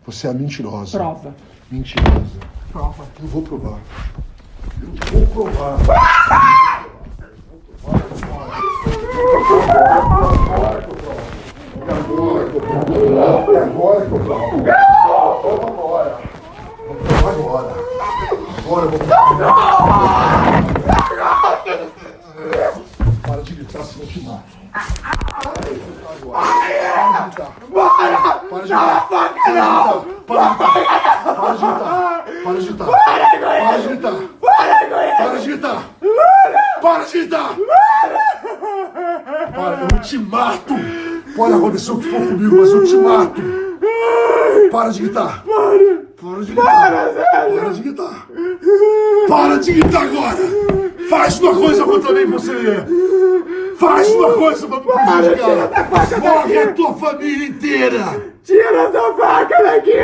Você é mentirosa. Prova. Mentirosa. Prova. Eu vou provar. Eu vou provar. Agora que eu provo. Agora que eu provo. Agora. Agora eu vou provar. Para de gritar, senão eu te mato. Para de gritar. Para de gritar. Para de gritar. Para de gritar. Para de gritar. Para de gritar. Para, eu te mato. Pode acontecer o que for comigo, mas eu te mato. Para de gritar. Para de gritar. Para de gritar. Para de gritar agora. Faz uma coisa contra mim, você. Faz uma coisa pra me prejudicar. Morre a tua família inteira. Tira essa faca daqui!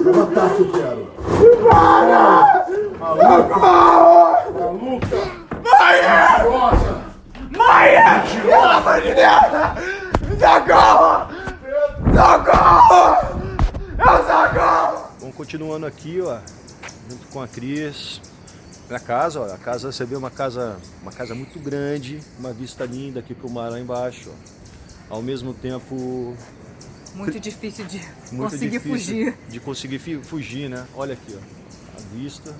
Vai matar se eu quero. Para! Maluca. Maia! Mentirosa. Maia! Pelo amor de Deus! Socorro! Socorro! Eu socorro! Bom, continuando aqui, ó, junto com a Cris, na casa, ó, a casa, você vê uma casa muito grande, uma vista linda aqui pro mar lá embaixo, ó. Ao mesmo tempo muito difícil de muito conseguir difícil fugir. de conseguir fugir, né? Olha aqui, ó, a vista.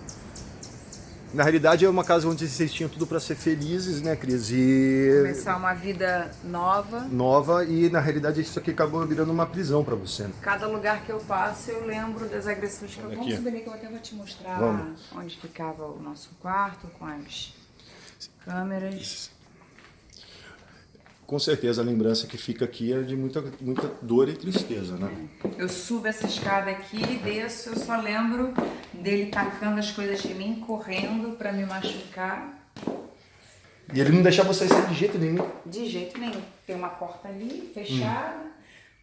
Na realidade é uma casa onde vocês tinham tudo para ser felizes, né, Cris? E Começar uma vida nova. nova, e na realidade isso aqui acabou virando uma prisão para você. Cada lugar que eu passo eu lembro das agressões que eu... Olha Vamos aqui. subir ali que eu até vou te mostrar Vamos. onde ficava o nosso quarto com as câmeras. Com certeza a lembrança que fica aqui é de muita dor e tristeza, né? Eu subo essa escada aqui e desço, eu só lembro dele tacando as coisas de mim, correndo pra me machucar. E ele não deixava você sair de jeito nenhum. De jeito nenhum. Tem uma porta ali, fechada,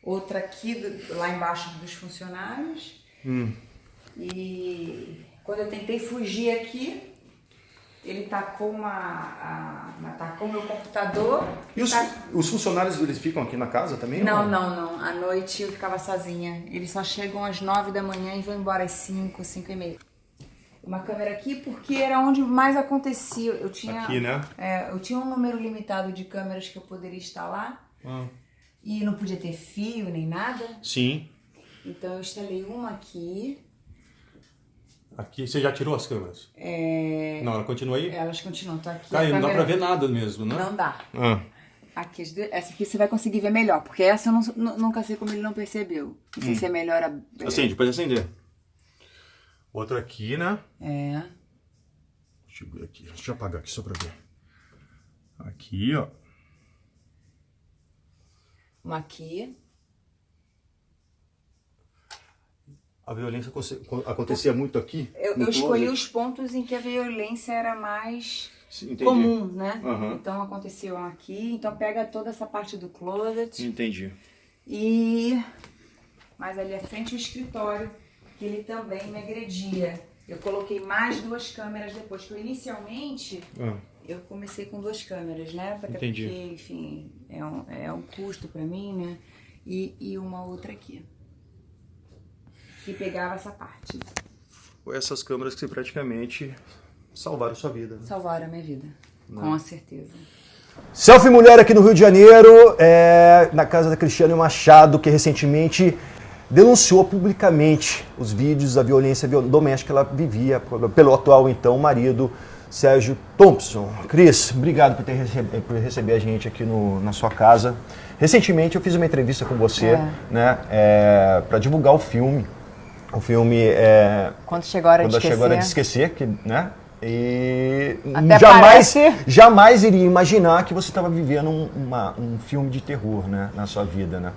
outra aqui, lá embaixo dos funcionários. E quando eu tentei fugir aqui, ele tacou tacou meu computador. E os funcionários, eles ficam aqui na casa também? Não. À noite eu ficava sozinha. Eles só chegam às 9 da manhã e vão embora às 5, 5 e meia. Uma câmera aqui porque era onde mais acontecia. Eu tinha, Aqui, né? eu tinha um número limitado de câmeras que eu poderia instalar. E não podia ter fio nem nada. Sim. Então eu instalei uma aqui. Aqui, você já tirou as câmeras? Não, ela continua aí? Elas continuam, tá aqui. Tá aí, não dá pra ver nada mesmo, né? Não dá. Aqui, essa aqui você vai conseguir ver melhor, porque essa eu nunca sei como ele não percebeu. Não sei se é melhor a... Acende, pode acender. Outra aqui, né? Deixa eu ver aqui, deixa eu apagar aqui só pra ver. Aqui, ó. Uma aqui. A violência acontecia muito aqui? Eu escolhi os pontos em que a violência era mais Entendi. comum, né? Aham. Então aconteceu aqui, então pega toda essa parte do closet. Entendi. E mais ali à frente o escritório, que ele também me agredia. Eu coloquei mais 2 câmeras depois, que eu inicialmente eu comecei com 2 câmeras, né? Até Entendi. porque, enfim, é um custo pra mim, né? E uma outra aqui, que pegava essa parte. Foi essas câmeras que praticamente salvaram sua vida, né? Salvaram a minha vida, com certeza. Selfie Mulher aqui no Rio de Janeiro, na casa da Cristiane Machado, que recentemente denunciou publicamente os vídeos da violência doméstica que ela vivia pelo atual, então, marido, Sérgio Thompson. Cris, obrigado por receber a gente aqui na sua casa. Recentemente eu fiz uma entrevista com você, né, para divulgar o filme. O filme Quando chegou a hora de esquecer, que, né? E Até jamais iria imaginar que você estava vivendo um filme de terror, né, na sua vida, né?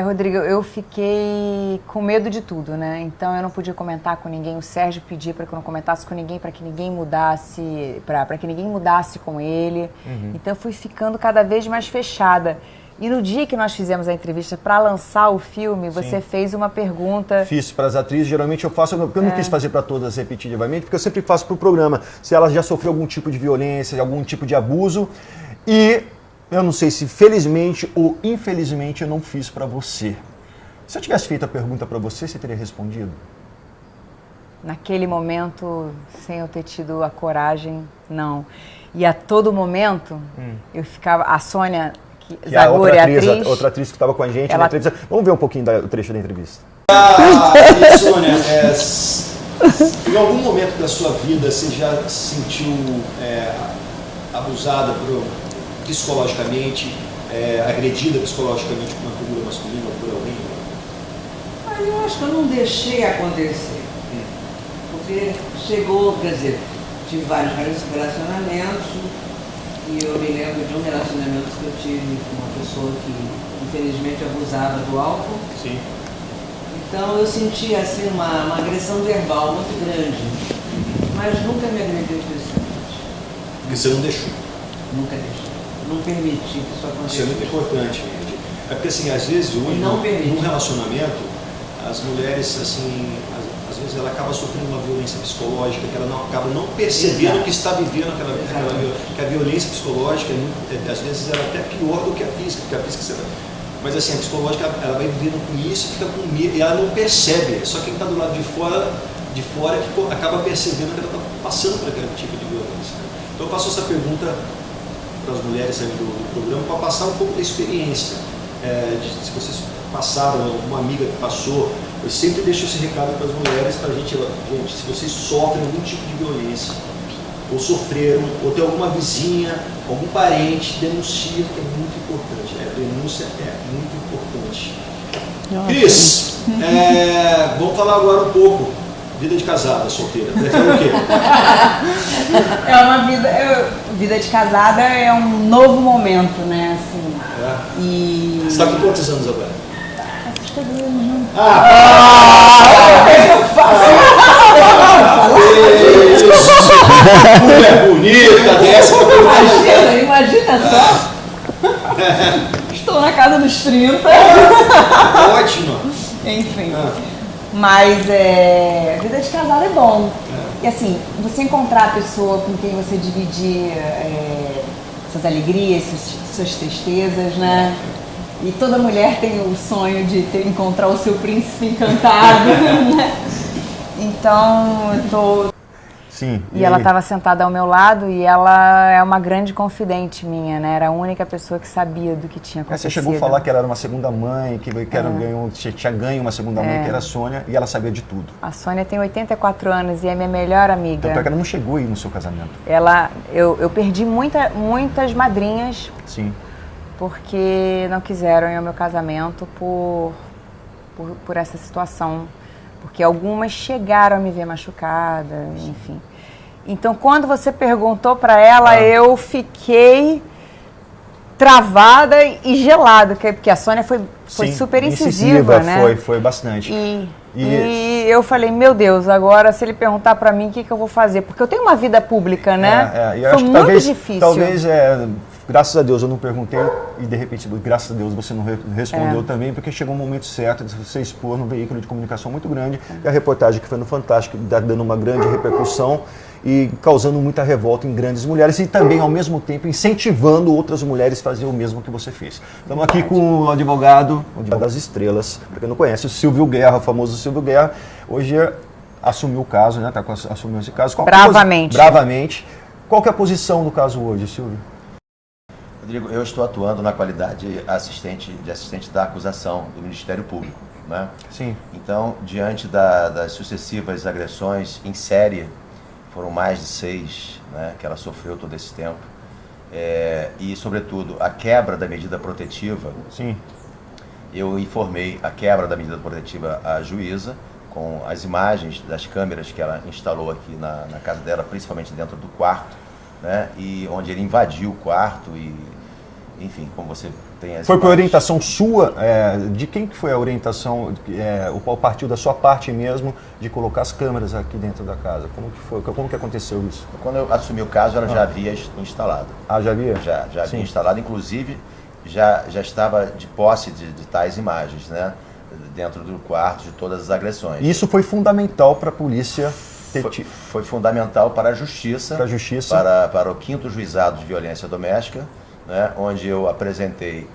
Rodrigo, eu fiquei com medo de tudo, né? Então eu não podia comentar com ninguém. O Sérgio pedia para que eu não comentasse com ninguém, para que ninguém mudasse, para que ninguém mudasse com ele. Então eu fui ficando cada vez mais fechada. E no dia que nós fizemos a entrevista para lançar o filme, você fez uma pergunta. Fiz para as atrizes, geralmente eu faço, porque eu não quis fazer para todas repetitivamente, porque eu sempre faço para o programa, se ela já sofreu algum tipo de violência, algum tipo de abuso. E eu não sei se felizmente ou infelizmente eu não fiz para você. Se eu tivesse feito a pergunta para você, você teria respondido? Naquele momento, sem eu ter tido a coragem, não. E a todo momento, eu ficava... A Sônia, Que Zaguri, a atriz... outra atriz que estava com a gente ela... na entrevista. Vamos ver um pouquinho do trecho da entrevista. Sônia, em algum momento da sua vida você já se sentiu abusada psicologicamente, agredida psicologicamente por uma figura masculina ou por alguém? Mas eu acho que eu não deixei acontecer. Porque chegou, quer dizer, tive vários relacionamentos e eu me lembro de um relacionamento que eu tive com uma pessoa que infelizmente abusava do álcool. Sim. Então eu senti assim uma agressão verbal muito grande, mas nunca me agrediu fisicamente. Porque você não deixou. Nunca deixei. Não permiti que isso Isso é acontecesse. muito importante. É porque assim, às vezes hoje, num relacionamento, as mulheres, assim, às vezes ela acaba sofrendo uma violência psicológica que ela acaba não percebendo que está vivendo que a violência psicológica, às vezes, ela é até pior do que a física, porque a física, mas assim, a psicológica, ela vai vivendo com isso, fica com medo, e ela não percebe, só quem está do lado de fora que acaba percebendo que ela está passando por aquele tipo de violência. Então eu faço essa pergunta para as mulheres aí do programa, para passar um pouco da experiência, se vocês passaram, uma amiga que passou. Eu sempre deixo esse recado para as mulheres, para a gente, se vocês sofrem algum tipo de violência, ou sofreram, ou tem alguma vizinha, algum parente, denuncie, que é muito importante. A denúncia é muito importante. Cris, vamos falar agora um pouco. Vida de casada, solteira. Prefere o quê? É uma vida de casada é um novo momento, né? Assim, e... Você está com quantos anos agora? Mulher bonita dessa. Imagina só. Estou na casa dos 30. Ótimo. Enfim. Mas vida de casado é bom. E assim, você encontrar a pessoa com quem você dividir suas alegrias, suas tristezas, né? E toda mulher tem o sonho de encontrar o seu príncipe encantado, né? Então, eu tô... Sim. E ela estava sentada ao meu lado e ela é uma grande confidente minha, né? Era a única pessoa que sabia do que tinha acontecido. Você chegou a falar que ela era uma segunda mãe, que tinha ganho uma segunda mãe, que era a Sônia, e ela sabia de tudo. A Sônia tem 84 anos e é minha melhor amiga. Tanto é que ela não chegou aí no seu casamento. Eu perdi muitas madrinhas. Sim. Porque não quiseram ir ao meu casamento por essa situação. Porque algumas chegaram a me ver machucada, enfim. Então, quando você perguntou para ela, eu fiquei travada e gelada, porque a Sônia foi super incisiva, né? Foi bastante. E eu falei, meu Deus, agora se ele perguntar para mim, o que eu vou fazer? Porque eu tenho uma vida pública, né? E eu foi acho que muito difícil. Talvez, graças a Deus eu não perguntei e de repente, graças a Deus você não respondeu também, porque chegou um momento certo de você expor num veículo de comunicação muito grande e a reportagem que foi no Fantástico dando uma grande repercussão e causando muita revolta em grandes mulheres e também, ao mesmo tempo, incentivando outras mulheres a fazer o mesmo que você fez. Estamos aqui com o advogado das estrelas, para quem não conhece, o Silvio Guerra, o famoso Silvio Guerra, hoje assumiu o caso, né? Assumiu esse caso. Bravamente. Qual que é a posição do caso hoje, Silvio? Rodrigo, eu estou atuando na qualidade de assistente da acusação do Ministério Público, né? Sim. Então, diante das sucessivas agressões em série, foram mais de 6, né, que ela sofreu todo esse tempo, e, sobretudo, a quebra da medida protetiva. Sim. Eu informei a quebra da medida protetiva à juíza, com as imagens das câmeras que ela instalou aqui na casa dela, principalmente dentro do quarto, né, e onde ele invadiu o quarto e, enfim, como você tem as Foi por imagens. orientação sua? De quem que foi a orientação? O qual partiu da sua parte mesmo de colocar as câmeras aqui dentro da casa? Como que foi? Como que aconteceu isso? Quando eu assumi o caso, ela já havia instalado. Ah, já havia? Já havia instalado, inclusive já estava de posse de tais imagens, né, dentro do quarto de todas as agressões. Isso foi fundamental para a polícia Foi fundamental para a justiça, para o 5º Juizado de Violência Doméstica, né, onde eu apresentei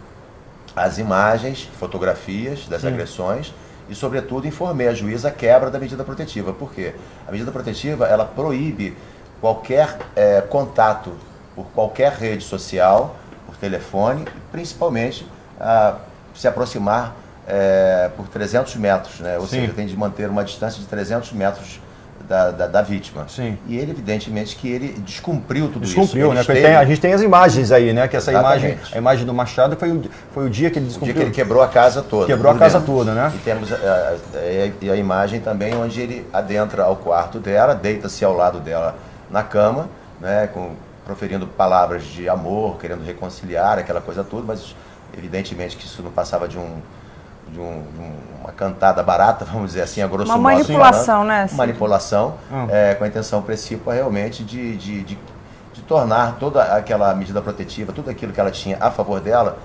as imagens, fotografias das agressões e, sobretudo, informei a juíza a quebra da medida protetiva. Por quê? A medida protetiva, ela proíbe qualquer contato por qualquer rede social, por telefone, principalmente se aproximar por 300 metros, né? Ou seja, tem de manter uma distância de 300 metros da vítima. Sim. E ele, evidentemente, que ele descumpriu tudo isso. Descumpriu, né? A gente tem as imagens aí, né? Que essa imagem, a imagem do Machado foi o dia que ele descumpriu. O dia que ele quebrou a casa toda. Quebrou a casa toda, né? E temos a imagem também onde ele adentra ao quarto dela, deita-se ao lado dela na cama, né? Proferindo palavras de amor, querendo reconciliar, aquela coisa toda, mas evidentemente que isso não passava de uma cantada barata, vamos dizer assim, a grosso modo. Uma manipulação, né? Manipulação, com a intenção principal realmente de tornar toda aquela medida protetiva, tudo aquilo que ela tinha a favor dela,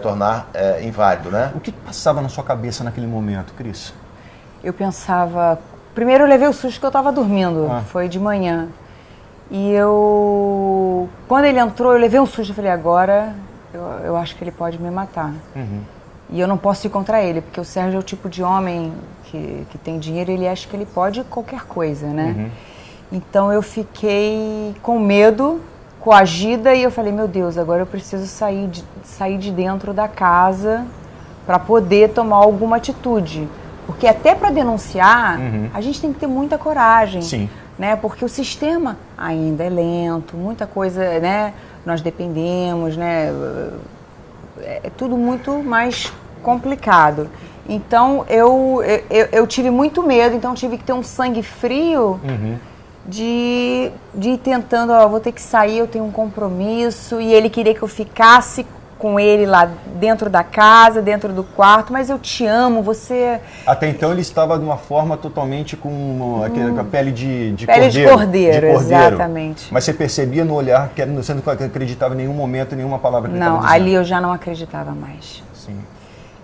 tornar inválido, né? O que passava na sua cabeça naquele momento, Cris? Eu pensava... Primeiro eu levei o susto que eu estava dormindo, foi de manhã. E quando ele entrou, eu levei um susto, eu falei, agora eu acho que ele pode me matar. E eu não posso ir contra ele, porque o Sérgio é o tipo de homem que tem dinheiro, ele acha que ele pode qualquer coisa, né? Então eu fiquei com medo, coagida, e eu falei, meu Deus, agora eu preciso sair de dentro da casa para poder tomar alguma atitude. Porque até para denunciar, a gente tem que ter muita coragem. Sim. Né? Porque o sistema ainda é lento, muita coisa, né? Nós dependemos, né? É tudo muito mais complicado. Então, eu tive muito medo, então tive que ter um sangue frio de ir tentando, vou ter que sair, eu tenho um compromisso, e ele queria que eu ficasse com ele lá dentro da casa, dentro do quarto, mas eu te amo, você... Até então ele estava de uma forma totalmente com a pele de pele cordeiro. De cordeiro, exatamente. Mas você percebia no olhar que você não acreditava em nenhum momento, em nenhuma palavra que ele estava dizendo. Não, ali eu já não acreditava mais. Sim.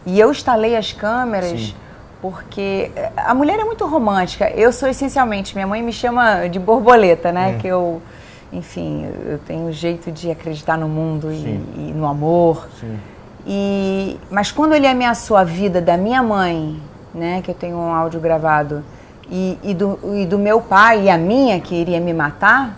E eu instalei as câmeras porque a mulher é muito romântica. Eu sou essencialmente, minha mãe me chama de borboleta, né? Que eu... Enfim, eu tenho um jeito de acreditar no mundo e no amor. Mas quando ele ameaçou a vida da minha mãe, né, que eu tenho um áudio gravado, e do meu pai e a minha, que iria me matar,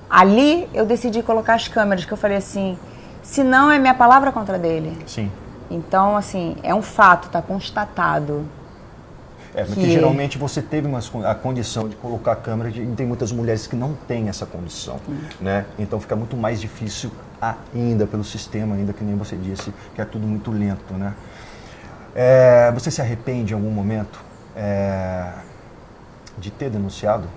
ali eu decidi colocar as câmeras, que eu falei assim, se não é minha palavra contra dele. Sim. Então, assim, é um fato, está constatado. Porque geralmente você teve a condição de colocar a câmera, e tem muitas mulheres que não têm essa condição, né? Então fica muito mais difícil ainda pelo sistema, ainda que nem você disse, que é tudo muito lento, né? Você se arrepende em algum momento de ter denunciado?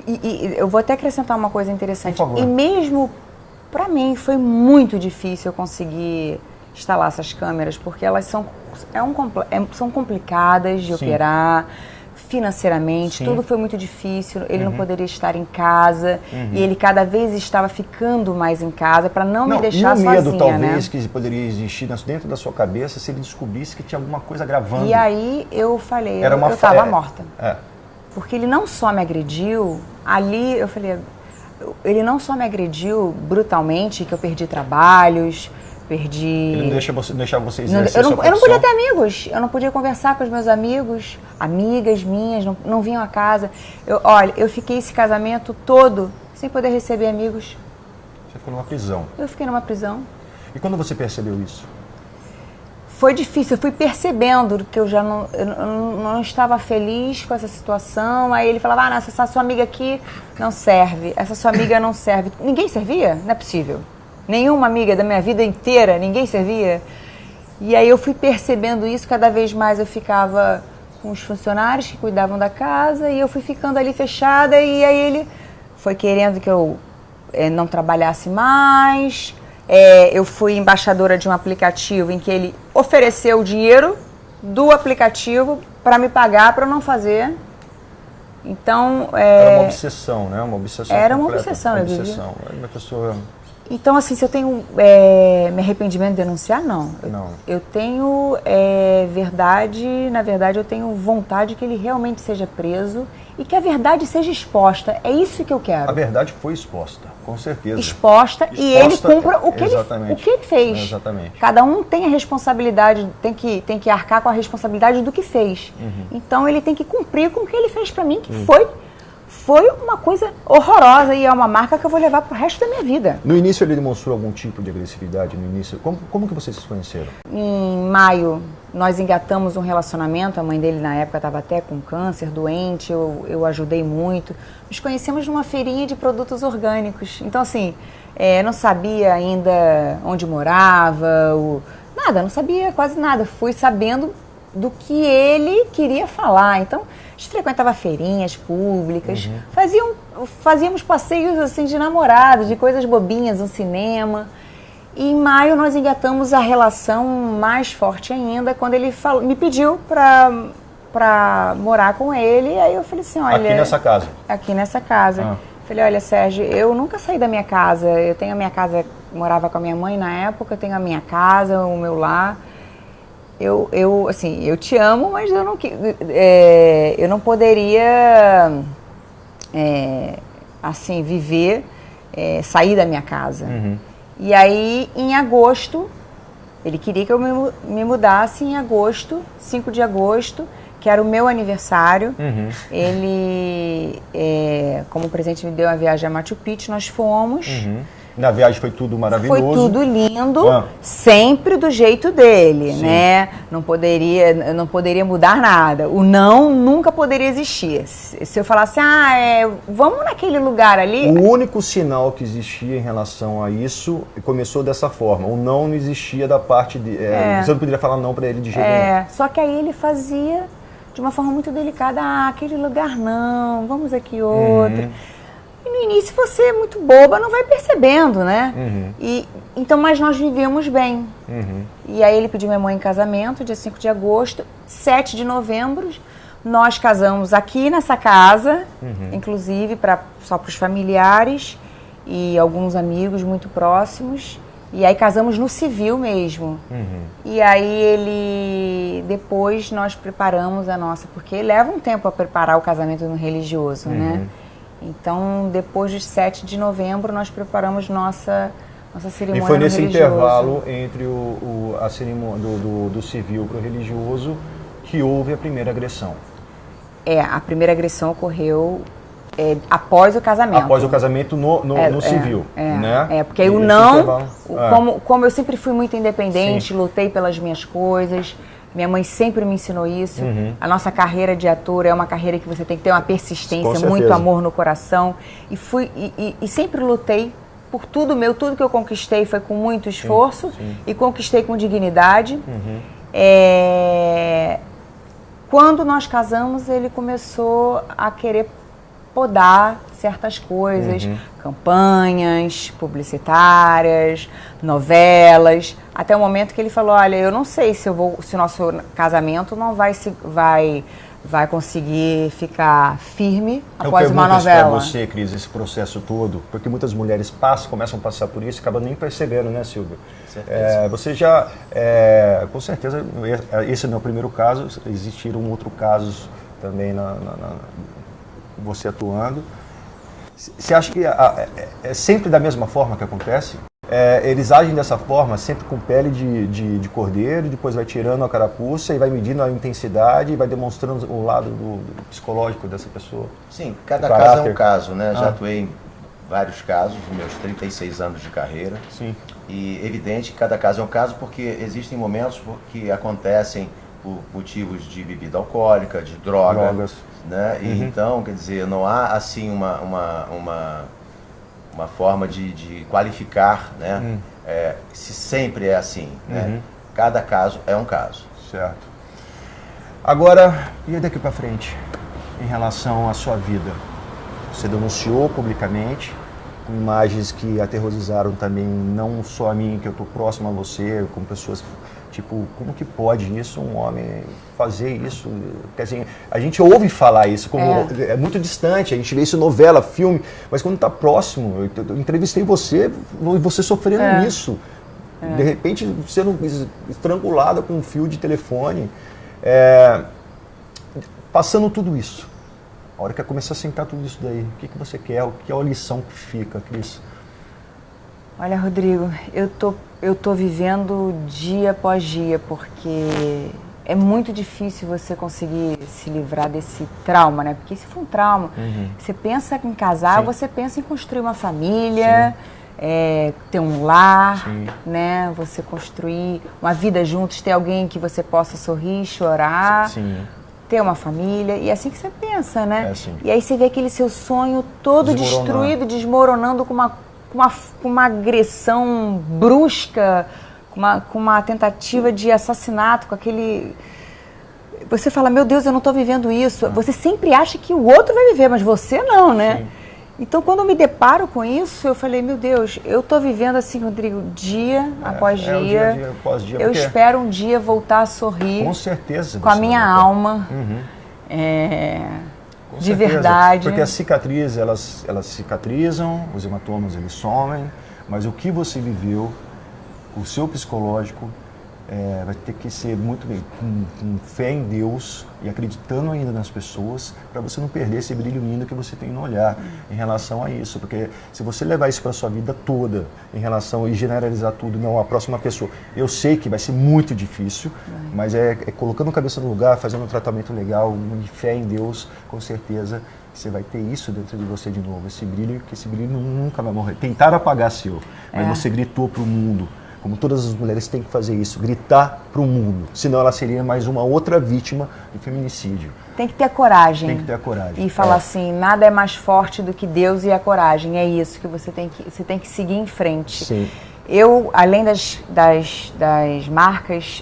E eu vou até acrescentar uma coisa interessante. Por favor. E mesmo para mim foi muito difícil eu conseguir instalar essas câmeras, porque elas são complicadas de operar financeiramente, tudo foi muito difícil, ele não poderia estar em casa, e ele cada vez estava ficando mais em casa para não me deixar sozinha, medo, talvez, né? que poderia existir dentro da sua cabeça se ele descobrisse que tinha alguma coisa gravando. E aí eu falei, eu estava morta. Porque ele não só me agrediu, ali eu falei, ele não só me agrediu brutalmente, que eu perdi trabalhos, Ele não deixava você exercer eu não podia ter amigos, eu não podia conversar com os meus amigos, amigas minhas, não vinham a casa. Olha, eu fiquei esse casamento todo sem poder receber amigos. Você ficou numa prisão. Eu fiquei numa prisão. E quando você percebeu isso? Foi difícil, eu fui percebendo que eu não estava feliz com essa situação. Aí ele falava, essa sua amiga aqui não serve, essa sua amiga não serve. Ninguém servia? Não é possível. Nenhuma amiga da minha vida inteira, ninguém servia. E aí eu fui percebendo isso, cada vez mais eu ficava com os funcionários que cuidavam da casa, e eu fui ficando ali fechada, e aí ele foi querendo que eu não trabalhasse mais. Eu fui embaixadora de um aplicativo em que ele ofereceu o dinheiro do aplicativo para me pagar, para eu não fazer. Então... Era uma obsessão, né? Uma obsessão Era completa, uma obsessão, eu vivia. Era uma pessoa... Então, assim, se eu tenho me arrependimento de denunciar, não. Eu tenho verdade, na verdade, eu tenho vontade que ele realmente seja preso e que a verdade seja exposta. É isso que eu quero. A verdade foi exposta, com certeza. Exposta e ele cumpra o que ele fez. Exatamente. Cada um tem a responsabilidade, tem que arcar com a responsabilidade do que fez. Então, ele tem que cumprir com o que ele fez pra mim, que foi uma coisa horrorosa e é uma marca que eu vou levar pro resto da minha vida. No início ele demonstrou algum tipo de agressividade? No início, como que vocês se conheceram? Em maio, nós engatamos um relacionamento, a mãe dele na época estava até com câncer, doente, eu ajudei muito. Nos conhecemos numa feirinha de produtos orgânicos. Então, assim, não sabia ainda onde morava, nada, não sabia quase nada. Fui sabendo do que ele queria falar. Então, a gente frequentava feirinhas públicas, fazíamos passeios assim de namorados, de coisas bobinhas, um cinema. E em maio nós engatamos a relação mais forte ainda, quando ele me pediu para morar com ele. Aí eu falei assim, olha... Aqui nessa casa? Aqui nessa casa. Falei, olha, Sérgio, eu nunca saí da minha casa. Eu tenho a minha casa, morava com a minha mãe na época, eu tenho a minha casa, o meu lar. Assim, eu te amo, mas eu não poderia, assim, viver, sair da minha casa. E aí, em agosto, ele queria que eu me mudasse em agosto, 5 de agosto, que era o meu aniversário. Ele, como presente, me deu uma viagem a Machu Picchu, nós fomos. Na viagem foi tudo maravilhoso. Foi tudo lindo, sempre do jeito dele, né? Não poderia mudar nada. O não nunca poderia existir. Se eu falasse, vamos naquele lugar ali... O único sinal que existia em relação a isso começou dessa forma. O não existia da parte de... Você não poderia falar não para ele de jeito nenhum. Só que aí ele fazia de uma forma muito delicada. Aquele lugar não, vamos aqui outro... E no início você é muito boba, não vai percebendo, né? Mas nós vivemos bem. E aí ele pediu minha mãe em casamento, dia 5 de agosto, 7 de novembro, nós casamos aqui nessa casa, inclusive só para os familiares e alguns amigos muito próximos. E aí casamos no civil mesmo. E aí depois nós preparamos a nossa, porque leva um tempo a preparar o casamento no religioso, né? Então, depois de 7 de novembro, nós preparamos nossa cerimônia. E foi nesse religioso. intervalo entre a cerimônia do civil para o religioso que houve a primeira agressão. A primeira agressão ocorreu após o casamento. Após o casamento no civil, né? Porque aí o não, como eu sempre fui muito independente, lutei pelas minhas coisas. Minha mãe sempre me ensinou isso. A nossa carreira de ator é uma carreira que você tem que ter uma persistência, muito amor no coração. E sempre lutei por tudo que eu conquistei foi com muito esforço e conquistei com dignidade. Quando nós casamos, ele começou a querer podar certas coisas, campanhas publicitárias, novelas, até o momento que ele falou, olha, eu não sei se o nosso casamento não vai conseguir ficar firme após uma novela. Eu pergunto isso pra você, Cris, esse processo todo, porque muitas mulheres começam a passar por isso e acabam nem percebendo, né, Silvia? Você já, com certeza, esse não é o primeiro caso, existiram outros casos também você atuando. Você acha que é sempre da mesma forma que acontece? Eles agem dessa forma, sempre com pele de cordeiro, depois vai tirando a carapuça e vai medindo a intensidade e vai demonstrando o lado do psicológico dessa pessoa? Sim, cada caso é um caso, né? Já atuei em vários casos, nos meus 36 anos de carreira. Sim. E evidente que cada caso é um caso porque existem momentos que acontecem por motivos de bebida alcoólica, de drogas. Né? E então, quer dizer, não há assim uma forma de qualificar, né? Se sempre é assim, né? Cada caso é um caso. Certo. Agora, e daqui para frente, em relação à sua vida? Você denunciou publicamente, com imagens que aterrorizaram também, não só a mim, que eu estou próximo a você, como pessoas Tipo, como que pode isso, um homem fazer isso? Quer dizer, a gente ouve falar isso, como é muito distante, a gente vê isso em novela, filme, mas quando está próximo, eu entrevistei você sofrendo isso. De repente, sendo estrangulada com um fio de telefone, passando tudo isso. A hora que começar a sentar tudo isso daí, o que você quer? O que é a lição que fica, Cris? Olha, Rodrigo, eu tô vivendo dia após dia, porque é muito difícil você conseguir se livrar desse trauma, né? Porque se for um trauma, você pensa em casar, você pensa em construir uma família, ter um lar, né? Você construir uma vida juntos, ter alguém que você possa sorrir, chorar, ter uma família, e é assim que você pensa, né? E aí você vê aquele seu sonho todo destruído, desmoronando com uma agressão brusca, com uma tentativa de assassinato, com aquele... Você fala, meu Deus, eu não estou vivendo isso. Você sempre acha que o outro vai viver, mas você não, né? Então, quando eu me deparo com isso, eu falei, meu Deus, eu estou vivendo assim, Rodrigo, dia após dia. Dia após dia. Eu espero um dia voltar a sorrir. Com certeza. Com a minha alma. De verdade. Porque as cicatrizes, elas cicatrizam, os hematomas, eles somem, mas o que você viveu, o seu psicológico, vai ter que ser muito bem, com fé em Deus e acreditando ainda nas pessoas, para você não perder esse brilho lindo que você tem no olhar em relação a isso. Porque se você levar isso para a sua vida toda, em relação e generalizar tudo, não, a próxima pessoa, eu sei que vai ser muito difícil, mas é colocando a cabeça no lugar, fazendo um tratamento legal, fé em Deus, com certeza você vai ter isso dentro de você de novo, esse brilho, que esse brilho nunca vai morrer. Tentaram apagar seu, mas você gritou para o mundo. Como todas as mulheres têm que fazer isso, gritar para o mundo, senão ela seria mais uma outra vítima de feminicídio. Tem que ter a coragem. Tem que ter a coragem. E falar assim, nada é mais forte do que Deus e a coragem. É isso que você tem que seguir em frente. Sim. Eu, além das marcas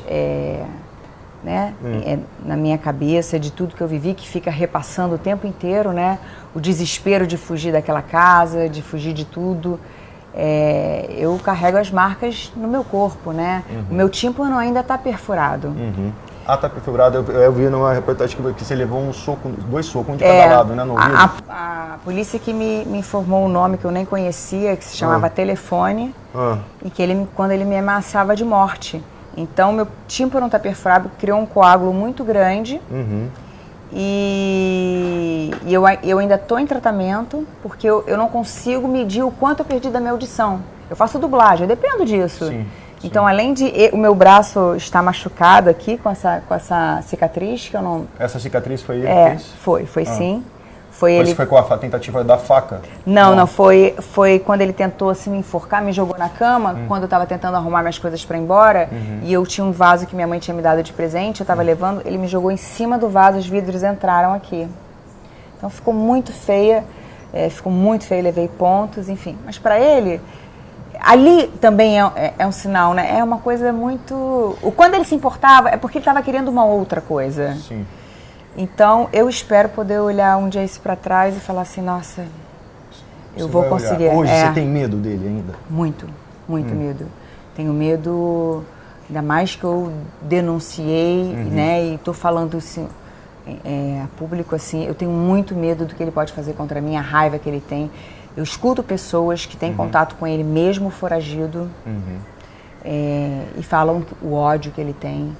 na minha cabeça, de tudo que eu vivi, que fica repassando o tempo inteiro, né? O desespero de fugir daquela casa, de fugir de tudo. Eu carrego as marcas no meu corpo, né? O meu tímpano ainda está perfurado. Tá perfurado. Eu vi numa reportagem que você levou um soco, 2 socos, um de cada lado, né? No ouvido. A polícia que me informou um nome que eu nem conhecia, que se chamava Telefone, e que quando ele me ameaçava de morte. Então, meu tímpano está perfurado, criou um coágulo muito grande. E eu ainda estou em tratamento, porque eu não consigo medir o quanto eu perdi da minha audição. Eu faço dublagem, eu dependo disso. Então, além de o meu braço estar machucado aqui com essa cicatriz, que eu não... Essa cicatriz foi ele que fez? Foi sim. Foi com a tentativa da faca? Não, foi quando ele tentou assim, me enforcar, me jogou na cama, quando eu estava tentando arrumar minhas coisas para ir embora, e eu tinha um vaso que minha mãe tinha me dado de presente, eu estava levando, ele me jogou em cima do vaso, os vidros entraram aqui. Então ficou muito feia, levei pontos, enfim. Mas para ele, ali também é um sinal, né? É uma coisa muito... Quando ele se importava, é porque ele estava querendo uma outra coisa. Sim. Então, eu espero poder olhar um dia isso para trás e falar assim, nossa, eu vou conseguir. Hoje você tem medo dele ainda? Muito medo. Tenho medo, ainda mais que eu denunciei, né, e estou falando assim, a público assim, eu tenho muito medo do que ele pode fazer contra mim, a raiva que ele tem. Eu escuto pessoas que têm contato com ele, mesmo foragido, e falam o ódio que ele tem.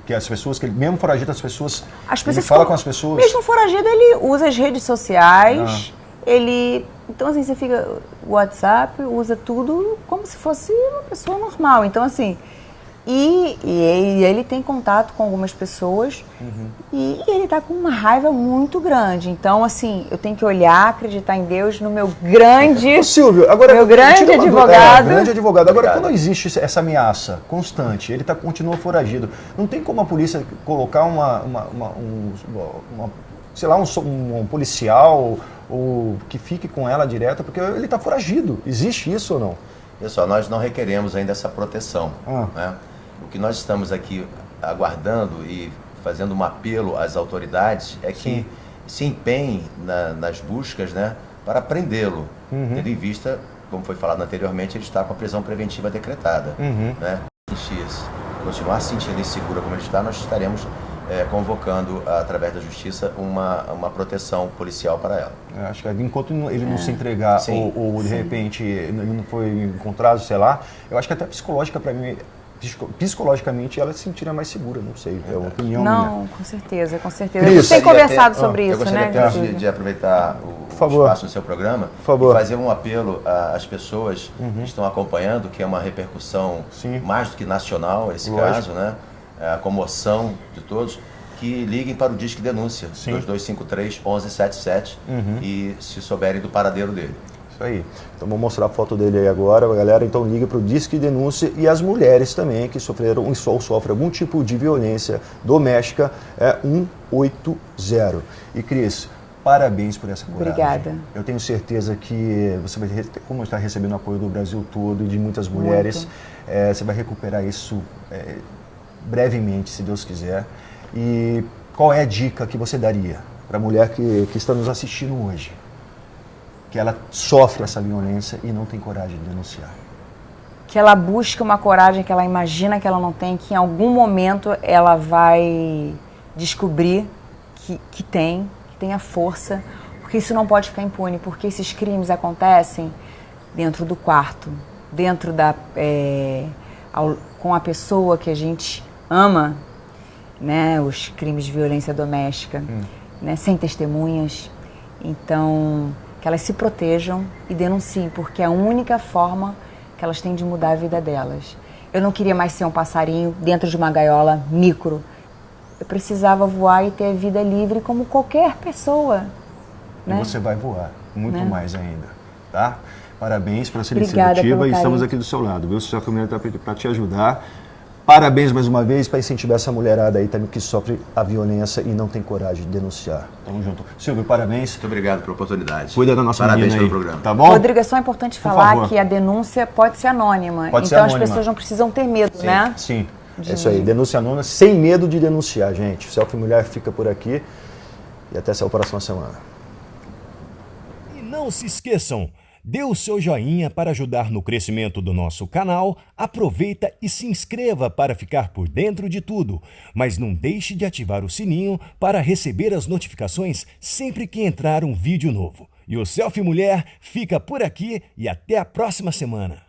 Que as pessoas, que ele, mesmo foragido, ele fala com as pessoas. Mesmo foragido, ele usa as redes sociais, então assim, você fica WhatsApp, usa tudo como se fosse uma pessoa normal. Então assim, e ele tem contato com algumas pessoas e ele tá com uma raiva muito grande. Então assim, eu tenho que olhar, acreditar em Deus, no meu grande... Silvio, agora, meu grande advogado. Grande advogado. Agora, quando existe essa ameaça constante, ele continua foragido, não tem como a polícia colocar um policial ou que fique com ela direto, porque ele está foragido. Existe isso ou não? Pessoal, nós não requeremos ainda essa proteção, né? O que nós estamos aqui aguardando e fazendo um apelo às autoridades é que se empenhem nas buscas, né, para prendê-lo, tendo em vista, como foi falado anteriormente, ele está com a prisão preventiva decretada. Né? X. continuar se sentindo insegura como ele está, nós estaremos convocando, através da justiça, uma proteção policial para ela. Acho que enquanto ele não se entregar ou de repente ele não foi encontrado, sei lá, eu acho que até psicologicamente ela se sentiria mais segura, não sei, é uma opinião minha. Não, com certeza, com certeza. A gente tem conversado sobre isso, né? Eu gostaria de aproveitar o espaço do seu programa e fazer um apelo às pessoas que estão acompanhando, que é uma repercussão mais do que nacional, esse caso, né? A comoção de todos, que liguem para o Disque Denúncia, 2253-1177, e se souberem do paradeiro dele. Isso aí. Então vou mostrar a foto dele aí agora, galera. Então liga para o Disque Denúncia, e as mulheres também que sofreram ou sofrem algum tipo de violência doméstica, é 180. E Cris, parabéns por essa coragem. Obrigada. Eu tenho certeza que você vai, como está recebendo apoio do Brasil todo e de muitas mulheres, você vai recuperar isso brevemente, se Deus quiser. E qual é a dica que você daria para a mulher que está nos assistindo hoje, que ela sofre essa violência e não tem coragem de denunciar? Que ela busque uma coragem que ela imagina que ela não tem, que em algum momento ela vai descobrir que tem a força, porque isso não pode ficar impune, porque esses crimes acontecem dentro do quarto, dentro com a pessoa que a gente ama, né, os crimes de violência doméstica, né, sem testemunhas. Então, que elas se protejam e denunciem, porque é a única forma que elas têm de mudar a vida delas. Eu não queria mais ser um passarinho dentro de uma gaiola micro. Eu precisava voar e ter a vida livre como qualquer pessoa. Né? E você vai voar, muito mais ainda, tá? Parabéns por essa Obrigada iniciativa e estamos aqui do seu lado, viu? O Selfie Mulher está para te ajudar. Parabéns mais uma vez para incentivar essa mulherada aí também que sofre a violência e não tem coragem de denunciar. Tamo junto. Silvio, parabéns. Muito obrigado pela oportunidade. Cuida da nossa Parabéns menina pelo aí, programa. tá bom? Rodrigo, é só importante falar que a denúncia pode ser anônima. Pode ser então anônima. As pessoas não precisam ter medo, né? Sim, é isso aí. Denúncia anônima, sem medo de denunciar, gente. Selfie Mulher fica por aqui e até a próxima semana. E não se esqueçam, dê o seu joinha para ajudar no crescimento do nosso canal, aproveita e se inscreva para ficar por dentro de tudo, mas não deixe de ativar o sininho para receber as notificações sempre que entrar um vídeo novo. E o Selfie Mulher fica por aqui e até a próxima semana.